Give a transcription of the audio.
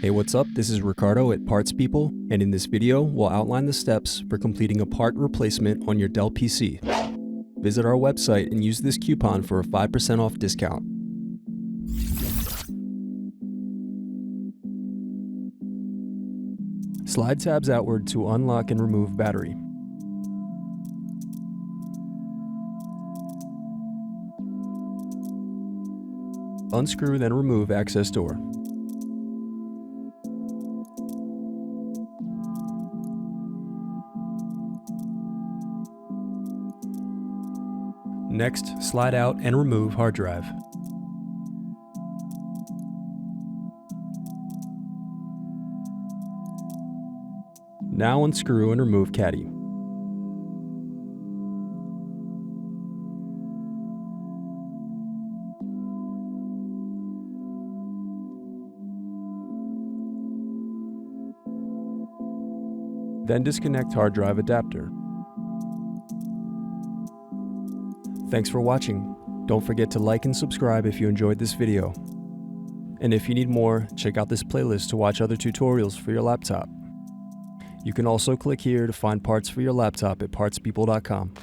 Hey, what's up? This is Ricardo at Parts People, and in this video, we'll outline the steps for completing a part replacement on your Dell PC. Visit our website and use this coupon for a 5% off discount. Slide tabs outward to unlock and remove battery. Unscrew then remove access door. Next, slide out and remove hard drive. Now unscrew and remove caddy. Then disconnect hard drive adapter. Thanks for watching. Don't forget to like and subscribe if you enjoyed this video. And if you need more, check out this playlist to watch other tutorials for your laptop. You can also click here to find parts for your laptop at partspeople.com.